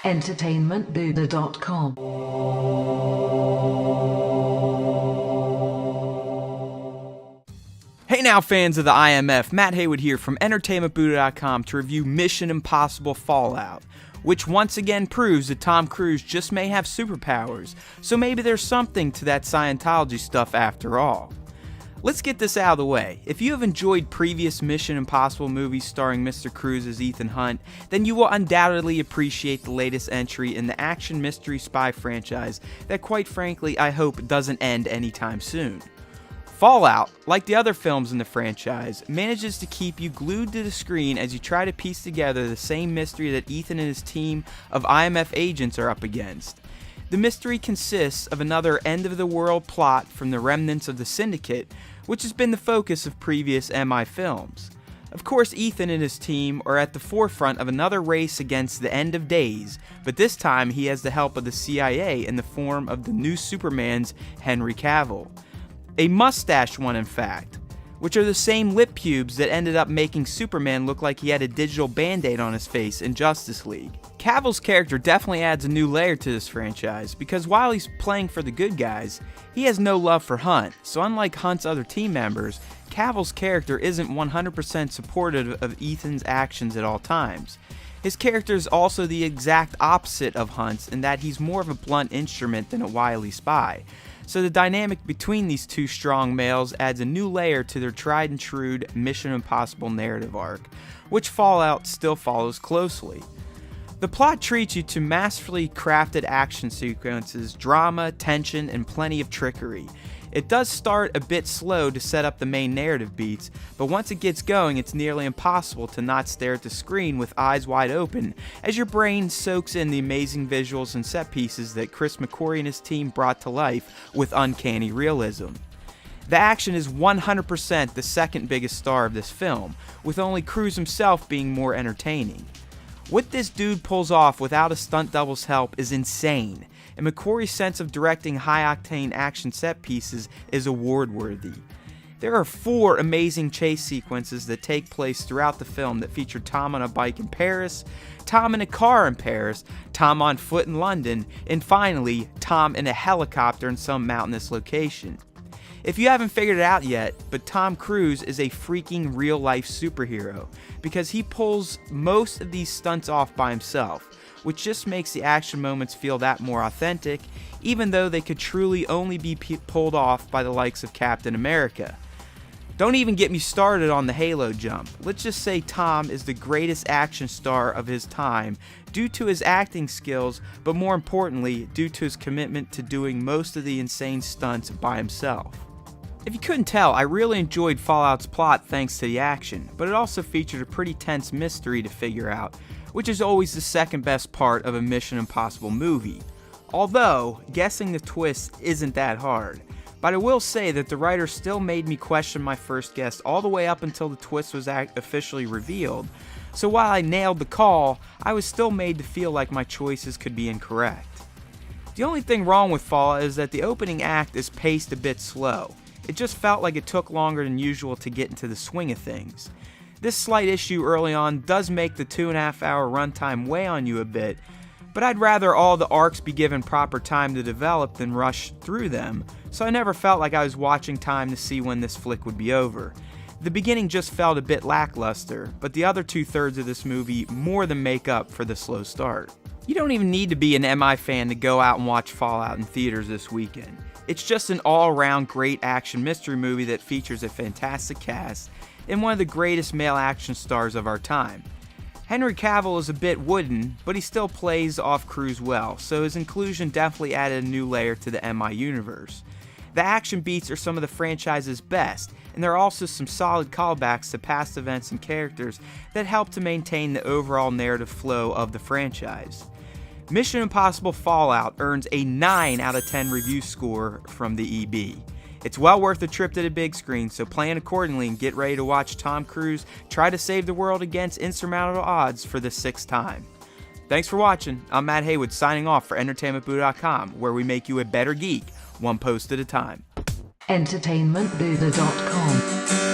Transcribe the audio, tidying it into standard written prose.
entertainmentbuddha.com. Hey now, fans of the IMF, Matt Haywood here from entertainmentbuddha.com to review Mission Impossible Fallout, which once again proves that Tom Cruise just may have superpowers, so maybe there's something to that Scientology stuff after all. Let's get this out of the way. If you have enjoyed previous Mission Impossible movies starring Mr. Cruise as Ethan Hunt, then you will undoubtedly appreciate the latest entry in the action mystery spy franchise that, quite frankly, I hope doesn't end anytime soon. Fallout, like the other films in the franchise, manages to keep you glued to the screen as you try to piece together the same mystery that Ethan and his team of IMF agents are up against. The mystery consists of another end-of-the-world plot from the remnants of the Syndicate, which has been the focus of previous MI films. Of course, Ethan and his team are at the forefront of another race against the end of days, but this time he has the help of the CIA in the form of the new Superman's Henry Cavill. A mustached one, in fact, which are the same lip pubes that ended up making Superman look like he had a digital band-aid on his face in Justice League. Cavill's character definitely adds a new layer to this franchise, because while he's playing for the good guys, he has no love for Hunt, so unlike Hunt's other team members, Cavill's character isn't 100% supportive of Ethan's actions at all times. His character is also the exact opposite of Hunt's in that he's more of a blunt instrument than a wily spy. So the dynamic between these two strong males adds a new layer to their tried and true Mission Impossible narrative arc, which Fallout still follows closely. The plot treats you to masterfully crafted action sequences, drama, tension, and plenty of trickery. It does start a bit slow to set up the main narrative beats, but once it gets going, it's nearly impossible to not stare at the screen with eyes wide open as your brain soaks in the amazing visuals and set pieces that Chris McQuarrie and his team brought to life with uncanny realism. The action is 100% the second biggest star of this film, with only Cruise himself being more entertaining. What this dude pulls off without a stunt double's help is insane, and McQuarrie's sense of directing high-octane action set pieces is award-worthy. There are 4 amazing chase sequences that take place throughout the film that feature Tom on a bike in Paris, Tom in a car in Paris, Tom on foot in London, and finally, Tom in a helicopter in some mountainous location. If you haven't figured it out yet, but Tom Cruise is a freaking real-life superhero, because he pulls most of these stunts off by himself, which just makes the action moments feel that more authentic, even though they could truly only be pulled off by the likes of Captain America. Don't even get me started on the Halo jump. Let's just say Tom is the greatest action star of his time due to his acting skills, but more importantly, due to his commitment to doing most of the insane stunts by himself. If you couldn't tell, I really enjoyed Fallout's plot thanks to the action, but it also featured a pretty tense mystery to figure out, which is always the second best part of a Mission Impossible movie. Although, guessing the twist isn't that hard. But I will say that the writer still made me question my first guess all the way up until the twist was officially revealed, so while I nailed the call, I was still made to feel like my choices could be incorrect. The only thing wrong with Fallout is that the opening act is paced a bit slow. It just felt like it took longer than usual to get into the swing of things. This slight issue early on does make the 2.5-hour runtime weigh on you a bit, but I'd rather all the arcs be given proper time to develop than rush through them, so I never felt like I was watching time to see when this flick would be over. The beginning just felt a bit lackluster, but the other 2/3 of this movie more than make up for the slow start. You don't even need to be an MI fan to go out and watch Fallout in theaters this weekend. It's just an all-around great action mystery movie that features a fantastic cast and one of the greatest male action stars of our time. Henry Cavill is a bit wooden, but he still plays off Cruise well, so his inclusion definitely added a new layer to the MI universe. The action beats are some of the franchise's best, and there are also some solid callbacks to past events and characters that help to maintain the overall narrative flow of the franchise. Mission Impossible Fallout earns a 9 out of 10 review score from the EB. It's well worth a trip to the big screen, so plan accordingly and get ready to watch Tom Cruise try to save the world against insurmountable odds for the 6th time. Thanks for watching. I'm Matt Haywood signing off for entertainmentbuddha.com, where we make you a better geek, one post at a time. entertainmentbuddha.com